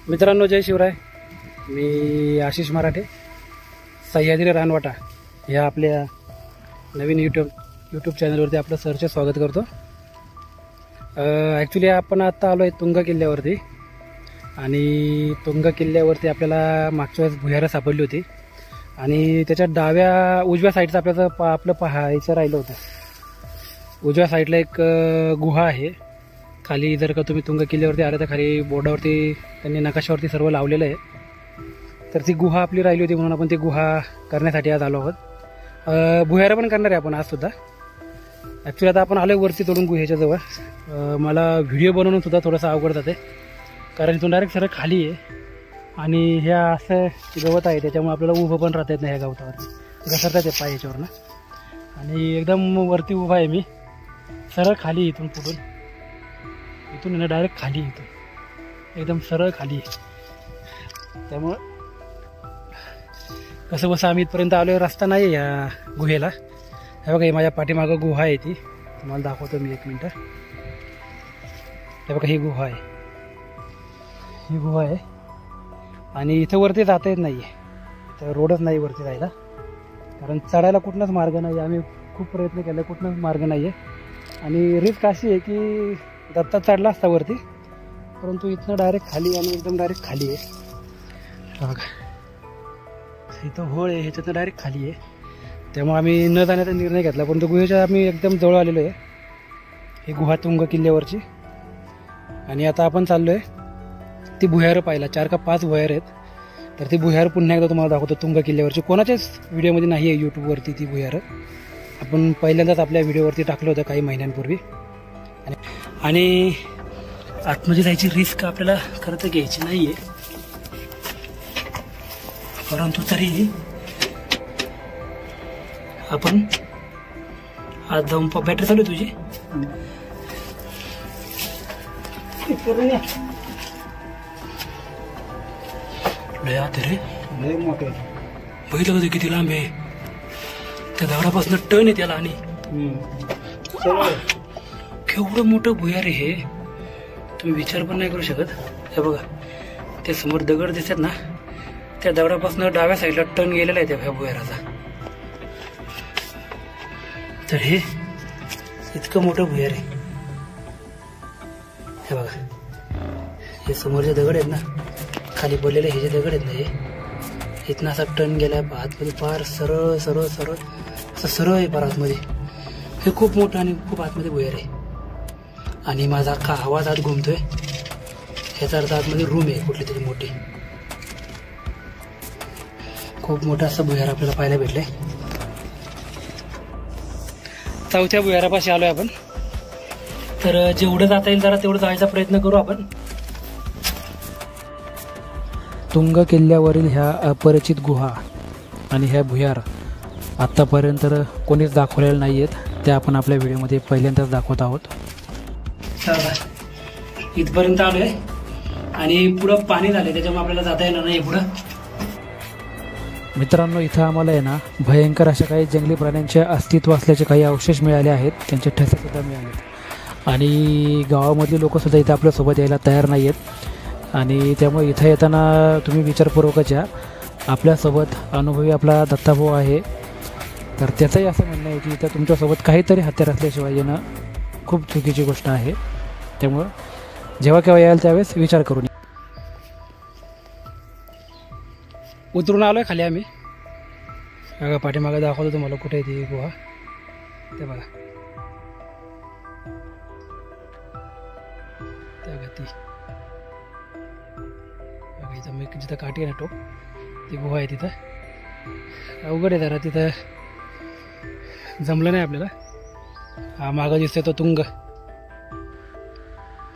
मित्रांनो, जय शिवराय. मी आशिष मराठे, सह्याद्री रानवाटा ह्या आपल्या नवीन यूट्यूब चॅनलवरती आपलं सरचे स्वागत करतो. ॲक्च्युली आपण आत्ता आलो आहे तुंग किल्ल्यावरती आणि तुंग किल्ल्यावरती आपल्याला मागच्या वेळेस भुयारं सापडली होती आणि त्याच्या उजव्या साईडचं आपलं पाहायचं राहिलं होतं. उजव्या साईडला एक गुहा आहे. खाली जर का तुम्ही तुंग किल्ल्यावरती आले तर खाली बोर्डावरती त्यांनी नकाशावरती सर्व लावलेलं आहे. तर ती गुहा आपली राहिली होती म्हणून आपण ती गुहा करण्यासाठी आज आलो आहोत. भुयारं पण करणार आहे आपण आजसुद्धा. ॲक्च्युली आता आपण आलो आहे वरती तोडून गुहेच्या जवळ. मला व्हिडिओ बनवून सुद्धा थोडंसं अवघड जाते कारण इथून डायरेक्ट सरळ खाली आहे आणि ह्या असं गवत आहे त्याच्यामुळे आपल्याला उभं पण राहता येत नाही. ह्या गवतावरती घसरतात ते पाय याच्यावरनं आणि एकदम वरती उभा आहे मी. सरळ खाली इथून इथून डायरेक्ट खाली इथून एकदम सरळ खाली आहे. त्यामुळं कसं बसं आम्ही इथपर्यंत आलो आहे. रस्ता नाही आहे या गुहेला. हे बघा, ही माझ्या पाठीमागं गुहा आहे, ती तुम्हाला दाखवतो मी. 1 मिनटं. हे बघा, ही गुहा आहे आणि इथं वरती जाता येत नाही आहे. इथं रोडच नाही वरती जायला कारण चढायला कुठलाच मार्ग नाही. आम्ही खूप प्रयत्न केला, कुठलाच मार्ग नाही आहे आणि रिस्क अशी आहे की दत्ता चढला असता वरती, परंतु इथनं डायरेक्ट खाली आणि एकदम डायरेक्ट खाली आहे. बघा, इथं होळ आहे, ह्याच्यातनं डायरेक्ट खाली आहे. त्यामुळे आम्ही न जाण्याचा निर्णय घेतला, परंतु गुहेच्या आम्ही एकदम जवळ आलेलो आहे. ही गुहा तुंग किल्ल्यावरची आणि आता आपण चाललो आहे ती भुयारं पाहायला. 4 का 5 भुयारं आहेत. तर ती भुयारं पुन्हा एकदा तुम्हाला दाखवतो. तुंग किल्ल्यावरची कोणाच्याच व्हिडिओमध्ये नाही आहे यूट्यूबवरती ती भुयारं. आपण पहिल्यांदाच आपल्या व्हिडिओवरती टाकलं होतं काही महिन्यांपूर्वी. आणि आतमध्ये जायची रिस्क आपल्याला खरं तर घ्यायची नाही आहे, परंतु तरी आपण आज जाऊन बॅटरी चालू आहे तुझी. बघितलं कधी किती लांब आहे. त्या दगडापासून टन आहे त्याला आणि केवढं मोठं भुयार आहे हे, तुम्ही विचार पण नाही करू शकत. हे बघा, ते समोर दगड दिसतात ना, त्या दगडापासून डाव्या साईडला टर्न गेलेला आहे त्या भुयाराचा. तर हे इतकं मोठं भुयार आहे. हे बघा, हे समोरचे दगड आहेत ना, खाली पडलेले हे जे दगड आहेत ना, हे इथनं असा टर्न गेलाय आतमध्ये पार सरळ सरळ सरळ असं सरळ आहे पार आतमध्ये. हे खूप मोठं आणि खूप आतमध्ये भुयार आहे आणि माझा अख्खा आवाज आत घुमतोय. ह्याचा अर्थ आतमध्ये रूम आहे कुठली तरी मोठी. खूप मोठं असं भुयार आपल्याला पाहायला भेटलंय. 4थ्या भुयारापाशी आलोय आपण. तर जेवढं जाता येईल जरा तेवढं जायचा प्रयत्न करू आपण. तुंग किल्ल्यावरील ह्या अपरिचित गुहा आणि ह्या भुयार आत्तापर्यंत कोणीच दाखवलेलं नाही आहेत. त्या आपण आपल्या व्हिडिओमध्ये पहिल्यांदाच दाखवत आहोत. इथपर्यंत आलोय आणि पुढं पाणी झालंय त्याच्यामुळे आपल्याला जाता येणार नाही पुढं. मित्रांनो, इथं आम्हाला आहे ना भयंकर अशा काही जंगली प्राण्यांचे अस्तित्व असल्याचे काही अवशेष मिळाले आहेत. त्यांचे ठसे सुद्धा मिळाले आणि गावामधली लोकंसुद्धा इथं आपल्यासोबत यायला तयार नाही आहेत आणि त्यामुळे इथं येताना तुम्ही विचारपूर्वकच या. आपल्यासोबत अनुभवी आपला दत्ताभाऊ आहे. तर त्याचंही असं म्हणणं आहे की इथं तुमच्यासोबत काहीतरी हत्यार असल्याशिवाय येणं खूप चुकीची गोष्ट आहे. त्यामुळं जेव्हा केव्हा याल त्यावेळेस विचार करून. उतरून आलोय खाली आम्ही. बघा, पाठीमागं दाखवतो तुम्हाला कुठे आहे ती गुहा. ते बघा, त्या गती बघा, इथं मी जिथं काठी आहे ना टोक, ती गुहा आहे. तिथं अवघड आहे जरा, तिथं जमलं नाही आपल्याला. हा मागं दिसतोय तो तुंग.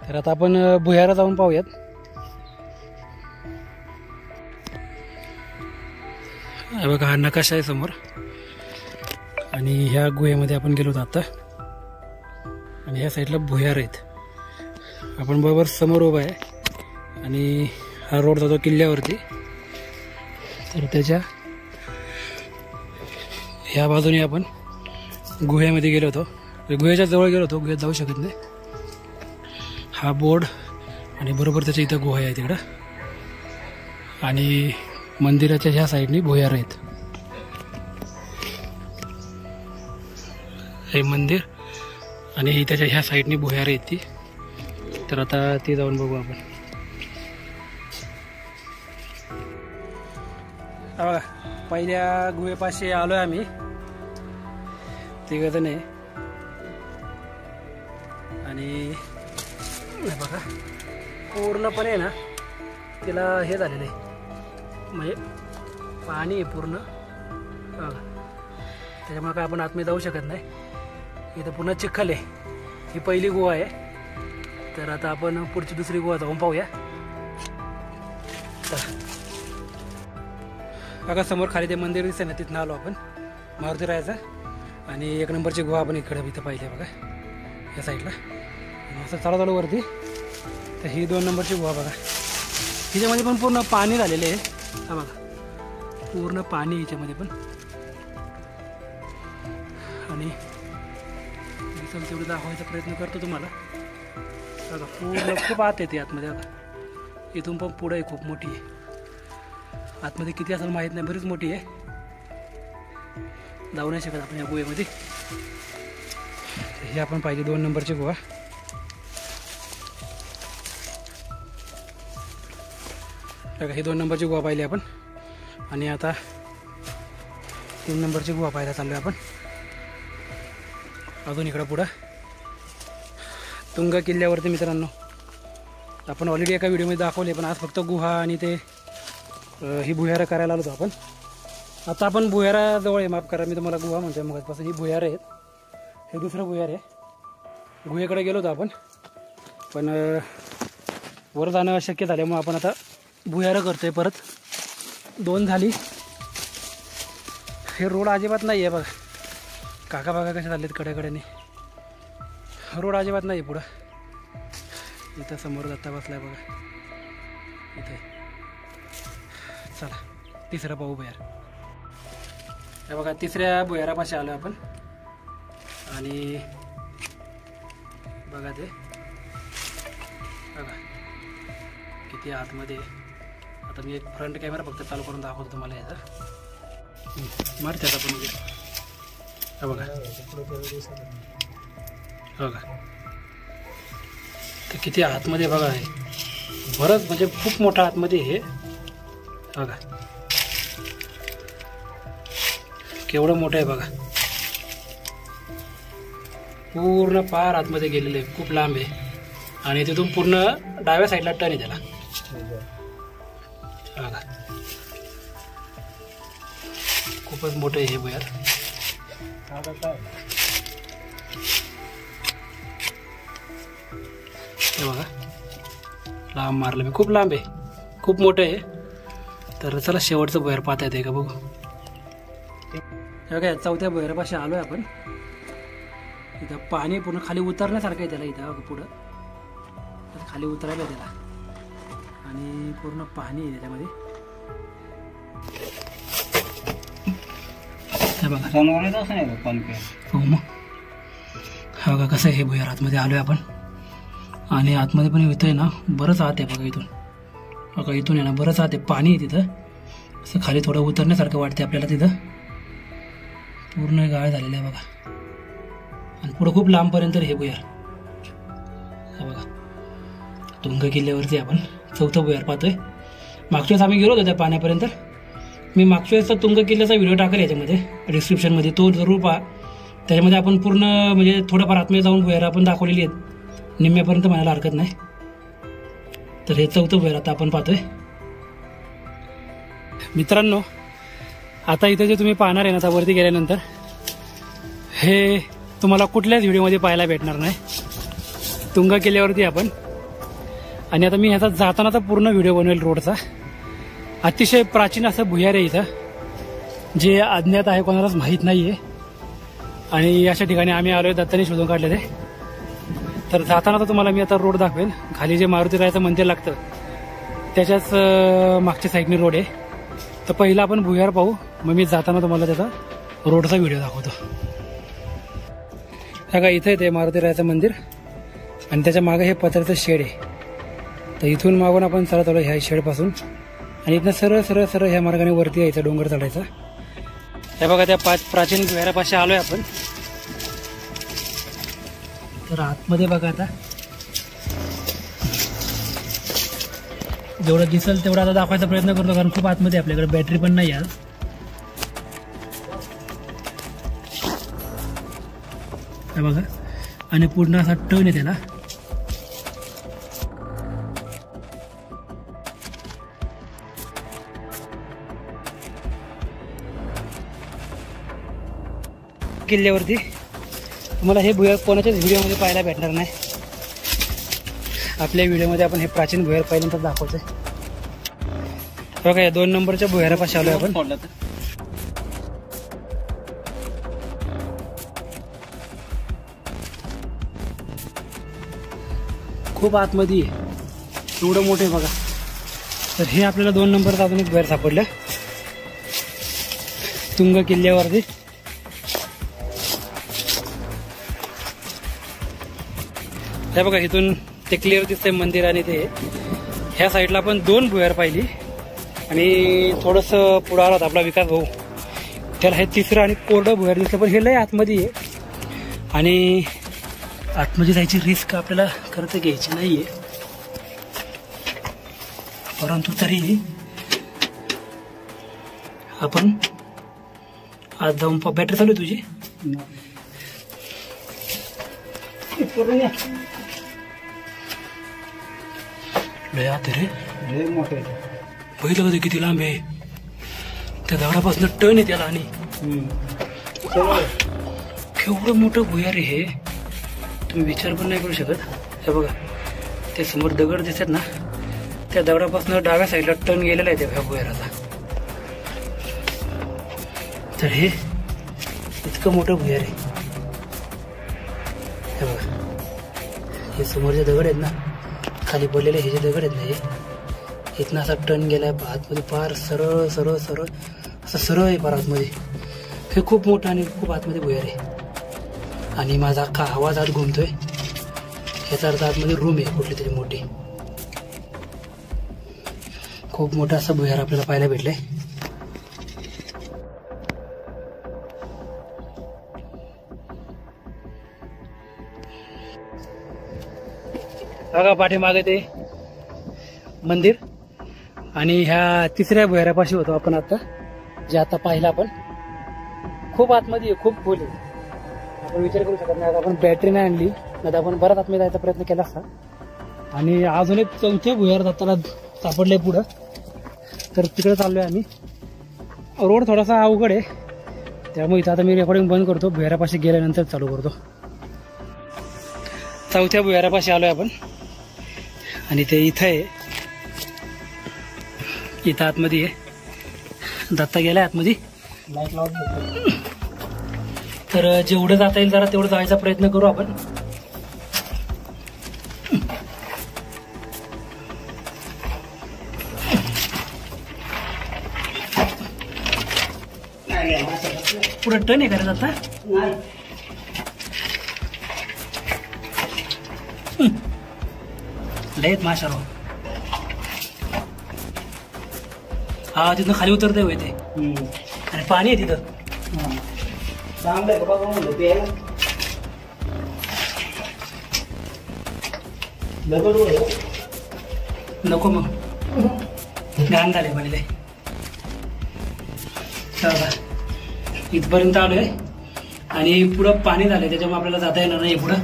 तर आता आपण भुयारा जाऊन पाहूयात. बघा, हा नकाशा आहे समोर आणि ह्या गुहेमध्ये आपण गेलो होतो आता आणि ह्या साईडला भुयार आहेत. आपण बरोबर समोर उभा आहे आणि हा रोड जातो किल्ल्यावरती. तर त्याच्या ह्या बाजूने आपण गुहेमध्ये गेलो होतो. गुहेच्या जवळ गेलो होतो, गुहेत जाऊ शकत नाही. हा बोर्ड आणि बरोबर त्याच्या इथं गुहा आहे तिकडं. आणि मंदिराच्या ह्या साईडनी भुयार आहेत. हे मंदिर आणि त्याच्या ह्या साईडनी भुयार आहेत ती. तर आता ते जाऊन बघू आपण. बघा पहिल्या गुहेपाशी आलोय आम्ही, तिघजण आहे. आणि बघा पूर्णपणे ना तिला हे झालेलं आहे, म्हणजे पाणी आहे पूर्ण. बघा त्याच्यामुळे काय आपण आतमध्ये जाऊ शकत नाही. इथं पूर्ण चिखल आहे. ही पहिली गुहा आहे. तर आता आपण पुढची दुसरी गुहा जाऊन पाहूया. बघा समोर खाली ते मंदिर दिसतंय ना, तिथून आलो आपण मारुती रायाचं. आणि 1 नंबरची गुहा आपण इकडे इथं पाहिली बघा या साईडला. असं चालू वरती. तर ही 2 नंबरची गुहा बघा. हिच्यामध्ये पण पूर्ण पाणी झालेलं आहे. हा बघा पूर्ण पाणी हिच्यामध्ये पण. आणि तेवढं दाखवायचा प्रयत्न करतो तुम्हाला. बघा पूर्ण खूप आत येते आतमध्ये. बघा इथून पण पुढं आहे, खूप मोठी आहे. आतमध्ये किती असेल माहीत नाही, बरीच मोठी आहे. जाऊ नाही शकत आपण या गुहेमध्ये. ही आपण पाहिली 2 नंबरची गुहा. बघा ही 2 नंबरची गुहा पाहिली आपण. आणि आता 3 नंबरची गुहा पाहायला चाललो आपण. अजून इकडं पुढं तुंग किल्ल्यावरती मित्रांनो आपण ऑलरेडी एका व्हिडिओमध्ये दाखवले, पण आज फक्त गुहा आणि ते ही भुयारं करायला आलो होतो आपण. आता आपण भुयाराजवळ आहे, माफ करा मी तुम्हाला गुहा म्हणतोय मगापासून. ही भुयारं आहेत. हे दुसरं भुयार आहे. गुहेकडे गेलो होतो आपण, पण वर जाणं अशक्य झाल्यामुळे आपण आता भुयारं करतोय परत. 2 झाली. हे रोड अजिबात नाही आहे बघा. काका बघा कसे चाललेत कडेकडेने. रोड अजिबात नाही आहे पुढं. इथं समोर दत्ता बसलाय बघा इथे. चला तिसरं पाहू भुयार. हे बघा तिसऱ्या भुयारापाशी आलो आपण. आणि बघा ते बघा किती आतमध्ये. आता मी एक फ्रंट कॅमेरा फक्त चालू करून दाखवतो तुम्हाला याचा. मारते आता पण हे बघा. बघा ते किती आतमध्ये बघा आहे. बरंच म्हणजे खूप मोठा आतमध्ये हे बघा. केवढं मोठं आहे बघा. पूर्ण पार आतमध्ये गेलेलं आहे, खूप लांब आहे. आणि तिथून पूर्ण डाव्या साईडला टर्न आहे त्याला बघा. खूपच मोठं आहे हे भुयार. हे बघा लांब मारलं मी, खूप लांब आहे, खूप मोठं आहे. तर चला शेवटचं भुयार पाहता येते का बघू. हे बघा 4थ्या भुयारापाशी आलो आहे आपण. इथं पाणी पूर्ण खाली उतरण्यासारखं आहे त्याला. इथं पुढं खाली उतरायला त्याला. आणि पूर्ण पाणी आहे त्याच्यामध्ये. हे बघा हो मग. हा बघा कसं आहे हे भुयार. आतमध्ये आलो आहे आपण. आणि आतमध्ये पण इथं आहे ना बरंच आत आहे बघा. इथून बघा इथून आहे ना बरंच आत आहे. पाणी आहे तिथं. असं खाली थोडं उतरण्यासारखं वाटते आपल्याला. तिथं पूर्ण गाळ झालेलं आहे बघा. आणि पुढं खूप लांबपर्यंत हे भुयार. हा बघा तुंग किल्ल्यावरती आपण 4थं भुयार पाहतोय. मागच्या वेळेस आम्ही गेलो होतो त्या पाण्यापर्यंत. मी मागच्या वेळेसचा तुंग किल्ल्याचा व्हिडिओ टाकेल याच्यामध्ये डिस्क्रिप्शनमध्ये, तो जरूर पहा. त्याच्यामध्ये आपण पूर्ण म्हणजे थोडंफार आतमध्ये जाऊन भुयार आपण दाखवलेली आहेत, निम्म्यापर्यंत म्हणायला हरकत नाही. तर हे 4थं भुयार आता आपण पाहतोय मित्रांनो. आता इथे जे तुम्ही पाहणार आहे ना आता वरती गेल्यानंतर, हे तुम्हाला कुठल्याच व्हिडिओमध्ये पाहायला भेटणार नाही. तुंग किल्ल्यावरती आपण. आणि आता मी ह्याचा जातानाचा पूर्ण व्हिडिओ बनवेल रोडचा. अतिशय प्राचीन असं भुयार आहे इथं, जे अज्ञात आहे, कोणालाच माहीत नाही आहे. आणि अशा ठिकाणी आम्ही आलोय, दत्ताने शोधून काढले ते. तर जाताना तर तुम्हाला मी आता रोड दाखवेल. खाली जे मारुती रायाचं मंदिर लागतं त्याच्याच मागच्या साईडने रोड आहे. तर पहिला आपण भुयार पाहू, मग मी जाताना तुम्हाला त्याचा रोडचा व्हिडिओ दाखवतो. बघा इथे ते मारुती रायाचं मंदिर आणि त्याच्या मागे हे पत्र्याचं शेड आहे. तर इथून मागून आपण चालत आलो ह्या शेडपासून. आणि इथनं सरळ सरळ सरळ ह्या मार्गाने वरती यायचं, डोंगर चढायचा. हे बघा त्या 5 प्राचीन भुयारापाशी आलोय आपण. तर आतमध्ये बघा आता जेवढं दिसेल तेवढं आता दाखवायचा प्रयत्न करतो, कारण खूप आतमध्ये आपल्याकडे बॅटरी पण नाही आज. हे बघा, आणि पूर्ण असा टर्न आहे त्याला. किल्ल्यावरती तुम्हाला हे भुयार कोणाच्याच व्हिडिओमध्ये पाहायला भेटणार नाही. आपल्या व्हिडिओमध्ये आपण हे प्राचीन भुयार पहिल्यांदाच दाखवतोय. बघा या 2 नंबरच्या भुयारापाशी आलोय आपण. खूप आतमध्ये आहे, एवढं मोठं आहे बघा. तर हे आपल्याला 2 नंबरचं अजून एक भुयार सापडलं तुंग किल्ल्यावरती. हे बघा इथून ते क्लिअर दिसतंय मंदिर. आणि ते ह्या साईडला आपण 2 भुयार पाहिली. आणि थोडंसं पुढं आला होता आपला विकास भाऊ, त्याला हे 3रं आणि कोरडं भुयार दिसलं. पण हे लय आतमध्ये आहे आणि आतमध्ये जायची रिस्क आपल्याला खरं तर घ्यायची नाहीये, परंतु तरी आपण आज जाऊन बॅटरी चालू आहे तुझी. लय आत रे, लय मोठे पहिलं कधी किती लांब आहे. त्या दगडापासून टर्न आहे त्याला. आणि केवढं मोठं भुयार आहे हे, तुम्ही विचार पण नाही करू शकत. हे बघा ते समोर दगड दिसत ना, त्या दगडापासून डाव्या साईडला टर्न गेलेला आहे त्या भुयाराचा. तर हे इतकं मोठं भुयार आहे. हे बघा हे समोरचे दगड आहेत ना, खाली पडलेले हे जे दगड आहेत ना, हे इथनं असा टर्न गेलाय आतमध्ये पार सरळ सरळ सरळ असं सरळ आहे पार आतमध्ये. हे खूप मोठं आणि खूप आतमध्ये भुयार आहे. आणि माझा अख्खा आवाज आत घुमतोय, ह्याचा अर्थ आतमध्ये रूम आहे कुठली तरी मोठी. खूप मोठं असं भुयार आपल्याला पाहायला भेटलंय. बघा पाठीमागे ते मंदिर. आणि ह्या 3ऱ्या भुयारापाशी होतो आपण आता, जे आता पाहिलं आपण. खूप आतमध्ये खूप खोल आहे, आपण विचार करू शकत नाही. आता आपण बॅटरी नाही आणली, नाही आपण बराच आतमध्ये जायचा प्रयत्न केला असता. आणि अजून एक 4थं भुयार जाताना सापडलंय पुढं, तर तिकडे चाललोय आम्ही. रोड थोडासा अवघड आहे, त्यामुळे इथं आता मी रेकॉर्डिंग बंद करतो, भुयारापाशी गेल्यानंतर चालू करतो. 4थ्या भुयारापाशी आलोय आपण. आणि ते इथं आहे, इथं आतमध्ये आहे. दत्ता गेलाय आतमध्ये. तर जेवढं जाता येईल जरा तेवढं जायचा प्रयत्न करू आपण. पुढे टर्न आहे करायचं आता. लयत माशा राव. हा तिथनं खाली उतरते होय ते. आणि पाणी आहे तिथं. नको मग घाण झाले पहिले. इथपर्यंत आलोय आणि पुढं पाणी झालंय, त्याच्यामुळे आपल्याला जाता येणार नाही पुढं.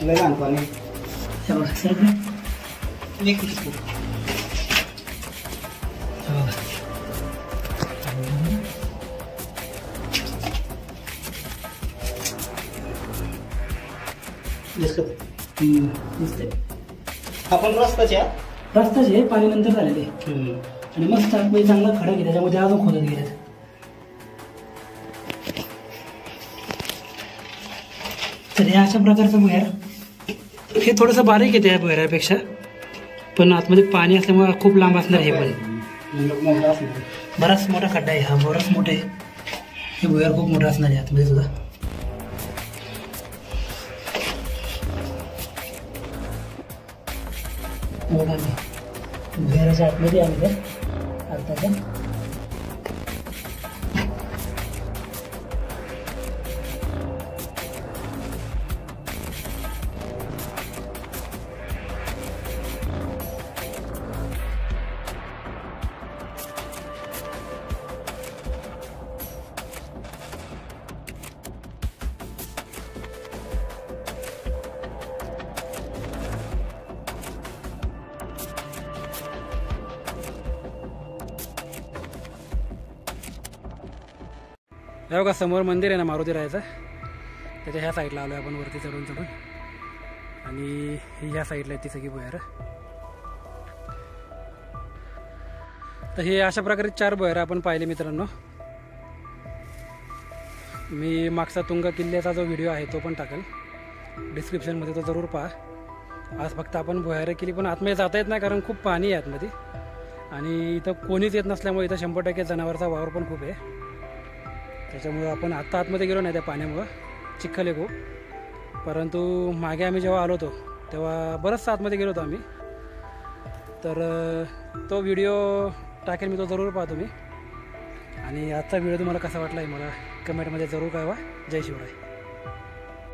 लहान पाणी सर आपण रस्ताचे पाणी नंतर झालेले. आणि मस्त आतमध्ये चांगला खडक आहे, त्याच्यामध्ये अजून खोदत गेलेत. तर हे अशा प्रकारचं भुयार, हे थोडंसं बारीक आहे त्या भुयारापेक्षा, पण आतमध्ये पाणी असल्यामुळे खूप लांब असणार. हे पण बराच मोठा खड्डा आहे हा, बराच मोठे. हे भुयार खूप मोठं असणार आहे आतमध्ये सुद्धा. बघा मी भुयाराच्या आतमध्ये आलेलं आहे आताच्या. हे बघा समोर मंदिर आहे ना मारुती रायाचं, त्याच्या ह्या साईडला आलो आपण वरती चढून चढून. आणि ही ह्या साईडला आहे ती सगळी भुयारं. तर हे अशा प्रकारे 4 भुयारं आपण पाहिले मित्रांनो. मी मागचा तुंगा किल्ल्याचा जो व्हिडिओ आहे तो पण टाकेल डिस्क्रिप्शनमध्ये, तो जरूर पहा. आज फक्त आपण भुयारं केली, पण आतमध्ये जाता येत नाही कारण खूप पाणी आहे आतमध्ये. आणि इथं कोणीच येत नसल्यामुळे इथं 100% जनावरचा वावर पण खूप आहे. त्याच्यामुळं आपण आत्ता आतमध्ये गेलो नाही त्या पाण्यामुळं, चिखल आहे खूप. परंतु मागे आम्ही जेव्हा आलो होतो तेव्हा बरंचसं आतमध्ये गेलो होतो आम्ही. तर तो व्हिडिओ टाकेल मी, तो जरूर पाहा तुम्ही. आणि आजचा व्हिडिओ तुम्हाला कसा वाटला आहे मला कमेंटमध्ये जरूर कळवा. जय शिवराय.